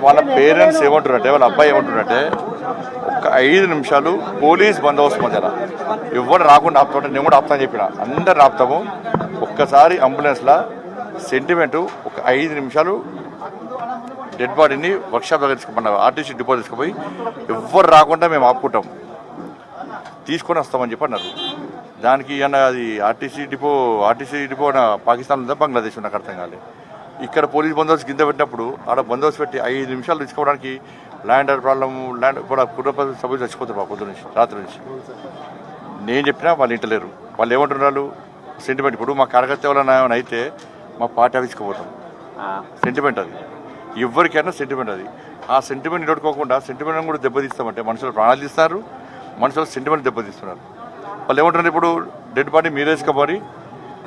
వాళ్ళ పేరెంట్స్ ఏమంటున్నారంటే, వాళ్ళ అబ్బాయి ఏమంటున్నారంటే, ఒక 5 నిమిషాలు పోలీస్ బందోబస్తు మధ్యన ఎవరు రాకుండా ఆపుతుంటే నేను కూడా ఆపుతాను చెప్పిన, అందరు ఆపుతాము. ఒక్కసారి అంబులెన్స్లో సెంటిమెంటు ఒక 5 నిమిషాలు డెడ్ బాడీని వర్క్షాప్ దగ్గర తీసుకున్నాం, ఆర్టీసీ డిపో తీసుకుపోయి ఎవ్వరు రాకుండా మేము ఆపుకుంటాం, తీసుకొని వస్తామని చెప్పి అన్నారు. దానికి అన్న అది ఆర్టీసీ డిపో పాకిస్తాన్ ఉందా బంగ్లాదేశ్ నాకు అర్థం కాలేదు. ఇక్కడ పోలీస్ బందోబస్తు కింద పెట్టినప్పుడు ఆడ బందోబస్తు పెట్టి 5 నిమిషాలు తీసుకోవడానికి ల్యాండర్ ప్రాబ్లం, కూడా కుటుంబ సభ్యులు చచ్చిపోతారు పొద్దు నుంచి రాత్రి నుంచి. నేను చెప్పినా వాళ్ళు ఇంటలేరు. వాళ్ళు ఏమంటున్నారు, సెంటిమెంట్. ఇప్పుడు మా కార్యకర్త ఎవరైనా అయితే మా పార్టీ ఆఫీస్కి పోతాం, సెంటిమెంట్ అది ఎవరికైనా సెంటిమెంట్. అది ఆ సెంటిమెంట్ నిలబడుకోకుండా సెంటిమెంట్ కూడా దెబ్బతీస్తామంటే మనుషులు ప్రాణాలు తీస్తారు, మనుషులు సెంటిమెంట్ దెబ్బతీస్తున్నారు. వాళ్ళు ఏమంటున్నారు, ఇప్పుడు డెడ్ బాడీ మీరేసుకోబోరి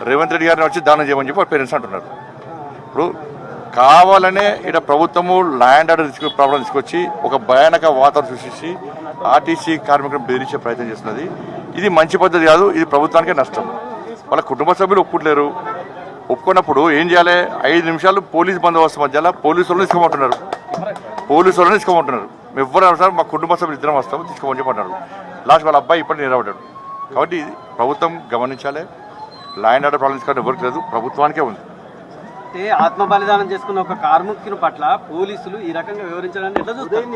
రేవంత్ రెడ్డి గారిని వచ్చి దానం చేయమని చెప్పి పేరెంట్స్ అంటున్నారు. ఇప్పుడు కావాలనే ఇక్కడ ప్రభుత్వము ల్యాండ్ ఆర్డర్ ప్రాబ్లం తీసుకొచ్చి ఒక భయానక వాతావరణం సృష్టించి ఆర్టీసీ కార్మికులను బెదిరించే ప్రయత్నం చేస్తున్నది. ఇది మంచి పద్ధతి కాదు, ఇది ప్రభుత్వానికే నష్టం. వాళ్ళ కుటుంబ సభ్యులు ఒప్పుకుంటలేరు. ఒప్పుకున్నప్పుడు ఏం చేయాలి, 5 నిమిషాలు పోలీస్ బందోబస్తు మధ్యలో పోలీసులను తీసుకోమంటున్నారు. ఎవరు సార్ మా కుటుంబ సభ్యులు ఇద్దరం వస్తాము తీసుకోమని చెప్పంటున్నారు. లాస్ట్ వాళ్ళ అబ్బాయి ఇప్పటికీ నిలబడ్డాడు. కాబట్టి ప్రభుత్వం గమనించాలి, ల్యాండ్ ఆర్డర్ ప్రాబ్లం తీసుకోవడం ఎవరికి లేదు, ప్రభుత్వానికే ఉంది. అంటే ఆత్మ బలిదానం చేసుకున్న ఒక కార్మికుని పట్ల పోలీసులు ఈ రకంగా వివరించడానికి ఎట్లా చూస్తారు?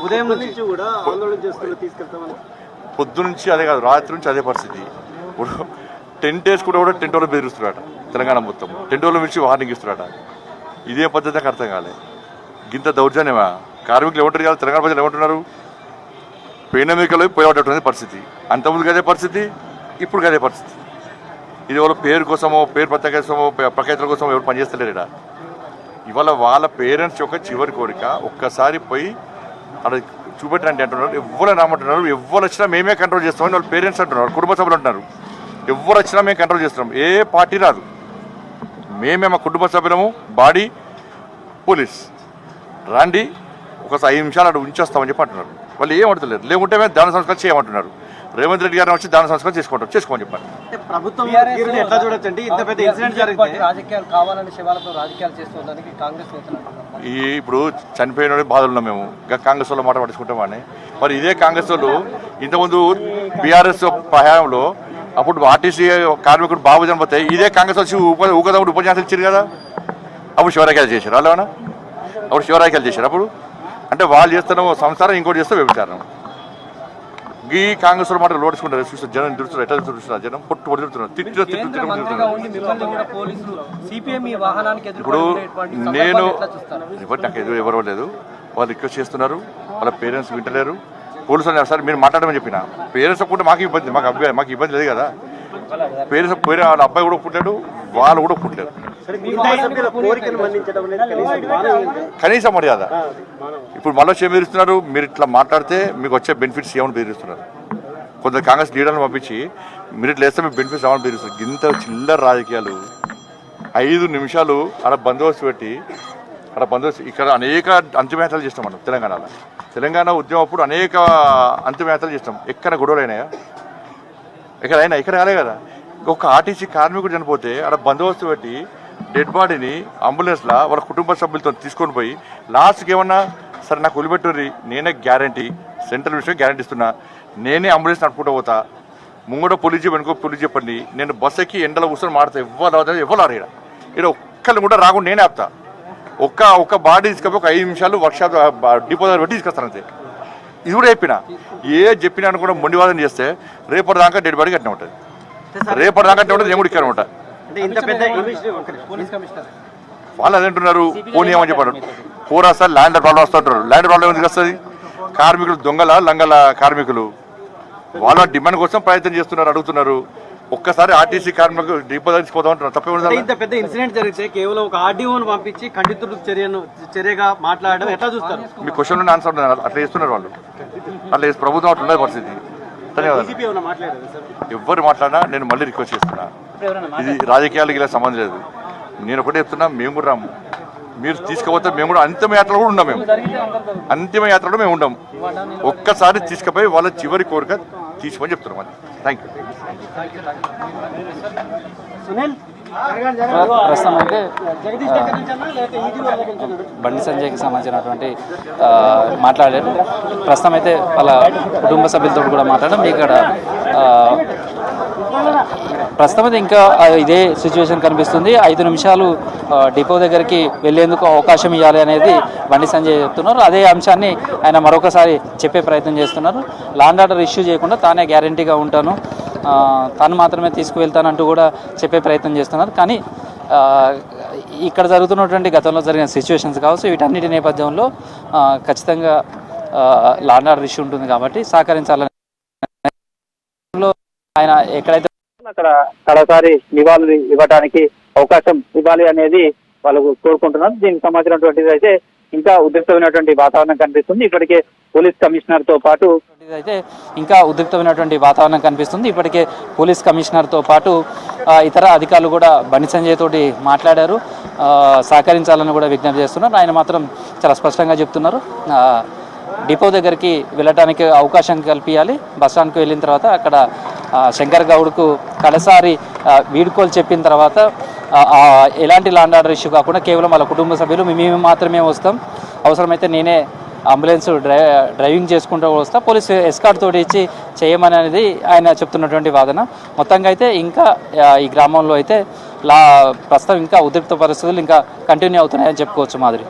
ఉదయం నుంచి కూడా ఆందోళన చేస్తూ తీసుకెళ్తామని పొద్దు నుంచి అదే కాదు, రాత్రి నుంచి అదే పరిస్థితి. ఇప్పుడు టెంట్ వేసుకుంటే కూడా టెంట్ వాళ్ళు బెదిరిస్తున్నారట. తెలంగాణ మొత్తం టెంట్ వాళ్ళు మించి వార్నింగ్ ఇస్తున్నారట. ఇదే పద్ధతి నాకు అర్థం కాలే. గింత దౌర్జన్యమా? కార్మికులు ఏమంటారు కాదు, తెలంగాణ ప్రజలు ఏమంటున్నారు, పేనమికలో పోయేటటువంటి పరిస్థితి. అంతకుముందుకు అదే పరిస్థితి, ఇప్పుడు అదే పరిస్థితి. ఇది వాళ్ళ పేరు కోసమో, పేరు ప్రఖ్యాతుల కోసమో ఎవరు పనిచేస్తలేరు ఇక్కడ. ఇవాళ వాళ్ళ పేరెంట్స్ యొక్క చివరి కోరిక ఒక్కసారి పోయి అక్కడ చూపెట్టండి అంటున్నారు. ఎవరు రామంటున్నారు, ఎవరు వచ్చినా మేమే కంట్రోల్ చేస్తామని వాళ్ళ పేరెంట్స్ అంటున్నారు, కుటుంబ సభ్యులు అంటున్నారు. ఎవరు వచ్చినా మేము కంట్రోల్ చేస్తున్నాం, ఏ పార్టీ రాదు, మేమే మా కుటుంబ సభ్యులము, బాడీ పోలీస్ రండి ఒకసారి 5 నిమిషాలు అక్కడ ఉంచేస్తామని చెప్పి అంటున్నారు. వాళ్ళు ఏమంటలేరు. లేకుంటే మేము దాన సంస్కారం చేయమంటున్నారు. రేవంత్ రెడ్డి గారిని వచ్చి దాన సంస్కారం చేసుకోమని చెప్పారు. ప్రభుత్వం ఎట్లా చూడొచ్చండి, ఇంత పెద్ద ఇన్సిడెంట్ జరిగితే రాజకీయాలు కావాలని శివాలతో రాజకీయాలు చేస్తుందానికి కాంగ్రెస్ ఇప్పుడు చనిపోయిన బాధలు ఉన్నాం మేము, కాంగ్రెస్ వాళ్ళు మాట పట్టించుకుంటామని. మరి ఇదే కాంగ్రెస్ వాళ్ళు ఇంతకుముందు బీఆర్ఎస్ హయాంలో అప్పుడు ఆర్టీసీ కార్మికుడు బాబు చనిపోతే ఇదే కాంగ్రెస్ వచ్చి ఊకదమ్ముడు ఉపన్యాసాలు ఇచ్చారు కదా. అప్పుడు శివరాఖ్యాలు చేశారు వాళ్ళు ఏమన్నా, అప్పుడు శివరాఖ్యాలు చేశారు. అప్పుడు అంటే వాళ్ళు చేస్తున్న సంసారం, ఇంకోటి చేస్తే వ్యభిచారం. ఈ కాంగ్రెస్ మాట లోడుచుకుంటారు. చూస్తే జనం తిరుగుతున్నారు, ఎట్లా తిరుగుతున్నారు, జనం పొట్టు తిరుగుతున్నారు, ఇప్పుడు నేను నాకు ఎవరు లేదు, వాళ్ళు రిక్వెస్ట్ చేస్తున్నారు, వాళ్ళ పేరెంట్స్ వింటలేరు. పోలీసులు సార్ మీరు మాట్లాడమని చెప్పిన, పేరెంట్స్ ఒప్పుకుంటే మాకు ఇబ్బంది, మాకు ఇబ్బంది లేదు కదా. పేరెంట్స్ పోయిన వాళ్ళ అబ్బాయి కూడా ఒప్పుకుంటాడు, వాళ్ళు కూడా ఒప్పుకుంటారు. కనీసం మర్యాద. ఇప్పుడు మళ్ళీ ఏం బెదిరిస్తున్నారు, మీరు ఇట్లా మాట్లాడితే మీకు వచ్చే బెనిఫిట్స్ ఏమని బెదిరిస్తున్నారు. కొందరు కాంగ్రెస్ లీడర్లను పంపించి మీరు ఇట్లా వేస్తే మీకు బెనిఫిట్స్ ఏమని బెదిరిస్తున్నారు. ఇంత చిల్లర రాజకీయాలు. 5 నిమిషాలు అక్కడ బందోబస్తు పెట్టి, అక్కడ బందోబస్తు. ఇక్కడ అనేక అంతిమయాత్రలు చేస్తాం మనం తెలంగాణలో. తెలంగాణ ఉద్యమం అప్పుడు అనేక అంతిమయాత్రలు చేస్తాం. ఎక్కడ గొడవలు అయినాయా? ఇక్కడ కాలే కదా. ఒక ఆర్టీసీ కార్మికుడు చనిపోతే అక్కడ బందోబస్తు పెట్టి డెడ్ బాడీని అంబులెన్స్లో వాళ్ళ కుటుంబ సభ్యులతో తీసుకొని పోయి లాస్ట్కి ఏమన్నా సరే నాకు వదిలిపెట్టుర్రి, నేనే గ్యారంటీ, సెంట్రల్ విషయం గ్యారంటీ ఇస్తున్నా, నేనే అంబులెన్స్ నడుపుకుంటూ పోతా, ముంగడ పోలీస్ వెనుకో పోలీస్ చెప్పండి, నేను బస్ ఎక్కి ఎండలో కూర్చొని మాడతా, ఎవరు రారు ఇక్కడ ఒక్కళ్ళు కూడా రాకుండా నేనే ఆపుతా. ఒక్క బాడీ తీసుకపోయి ఒక 5 నిమిషాలు వర్క్షాప్ డిపో దగ్గర పెట్టి తీసుకొస్తానంతే. ఇది కూడా చెప్పినా, చెప్పినా కూడా మొండివాదం చేస్తే రేపటిదాకా డెడ్ బాడీ కట్టిన ఉంటుంది, రేపటిదాకా కట్టిన ఉంటుంది, నేను కూడా ఇక్కడ ఉంటా. వాళ్ళు అదేంటున్నారు, పోనీ ఏమని చెప్పారు, పూరా సార్ ల్యాండ్ ప్రాబ్లం వస్తుంటారు. ల్యాండ్ ప్రాబ్లం ఎందుకు వస్తుంది? కార్మికులు దొంగల లంగల కార్మికులు వాళ్ళ డిమాండ్ కోసం ప్రయత్నం చేస్తున్నారు, అడుగుతున్నారు. ఒక్కసారి ఆర్టీసీ కార్మికులు డిపో తీసుకోదాం అంటున్నారు. తప్పే. ఇంత పెద్ద ఇన్సిడెంట్ జరిగితే కేవలం ఒక ఆర్డీఓను పంపించి ఖండితులకు చర్యగా మాట్లాడడం ఎట్లా చూస్తారు? మీ క్వశ్చన్ ఆన్సర్ అట్లా చేస్తున్నారు వాళ్ళు. అట్లా ప్రభుత్వం అట్లా ఉండదు పరిస్థితి. ఎవరు మాట్లాడినా నేను మళ్ళీ రిక్వెస్ట్ చేస్తున్నా, ఇది రాజకీయాలకి ఇలా సంబంధం లేదు. నేను ఒకటే చెప్తున్నా, మేము కూడా రాము, మీరు తీసుకుపోతే మేము కూడా అంతిమ యాత్రలో కూడా ఉండం, అంతిమ యాత్రలో మేము ఉండం. ఒక్కసారి తీసుకుపోయి వాళ్ళ చివరి కోరిక తీసుకోమని చెప్తున్నాం. Thank you. ప్రస్తుతం అయితే జగదీష్ దగ్గర నుంచి అన్నా లేకపోతే ఈజీ వాళ్ళ దగ్గర నుంచి అన్నా? బండి సంజయ్కి సంబంధించినటువంటి మాట్లాడారు. ప్రస్తుతం అయితే వాళ్ళ కుటుంబ సభ్యులతో కూడా మాట్లాడడం ఇక్కడ ప్రస్తుతం అయితే ఇంకా ఇదే సిచ్యువేషన్ కనిపిస్తుంది. 5 నిమిషాలు డిపో దగ్గరికి వెళ్లేందుకు అవకాశం ఇవ్వాలి అనేది బండి సంజయ్ చెప్తున్నారు. అదే అంశాన్ని ఆయన మరొకసారి చెప్పే ప్రయత్నం చేస్తున్నారు. లాండ్ ఆర్డర్ ఇష్యూ చేయకుండా తానే గ్యారంటీగా ఉంటాను, తాను మాత్రమే తీసుకువెళ్తానంటూ కూడా చెప్పే ప్రయత్నం చేస్తున్నారు. కానీ ఇక్కడ జరుగుతున్నటువంటి గతంలో జరిగిన సిచ్యువేషన్స్ కావచ్చు, వీటన్నిటి నేపథ్యంలో ఖచ్చితంగా లాండ్ ఆర్డర్ ఇష్యూ ఉంటుంది కాబట్టి సహకరించాలని ఆయన ఎక్కడైతే అక్కడ కడసారి నివాళులు ఇవ్వడానికి అవకాశం ఇవ్వాలి అనేది వాళ్ళు కోరుకుంటున్నారు. దీనికి సంబంధించినటువంటిది అయితే ఇంకా ఉద్రిక్తమైనటువంటి వాతావరణం కనిపిస్తుంది. ఇప్పటికే పోలీస్ కమిషనర్ తో పాటు ఇప్పటికే పోలీస్ కమిషనర్తో పాటు ఇతర అధికారులు కూడా బండి సంజయ్ తోటి మాట్లాడారు, సహకరించాలని కూడా విజ్ఞప్తి చేస్తున్నారు. ఆయన మాత్రం చాలా స్పష్టంగా చెప్తున్నారు, డిపో దగ్గరికి వెళ్ళడానికి అవకాశం కల్పించాలి. బస్టాండ్కి వెళ్ళిన తర్వాత అక్కడ శంకర్ గౌడ్కు కడసారి వీడ్కోలు చెప్పిన తర్వాత ఎలాంటి లాండ్ ఆర్డర్ ఇష్యూ కాకుండా కేవలం వాళ్ళ కుటుంబ సభ్యులు మేము మాత్రమే వస్తాం, అవసరమైతే నేనే అంబులెన్స్ డ్రైవింగ్ చేసుకుంటూ వస్తా, పోలీస్ ఎస్కార్ట్ తోటి ఇచ్చి చేయమని అనేది ఆయన చెప్తున్నటువంటి వాదన. మొత్తంగా అయితే ఇంకా ఈ గ్రామంలో అయితే ప్రస్తుతం ఇంకా ఉద్రిక్త పరిస్థితులు ఇంకా కంటిన్యూ అవుతున్నాయని చెప్పుకోవచ్చు. మాదిరి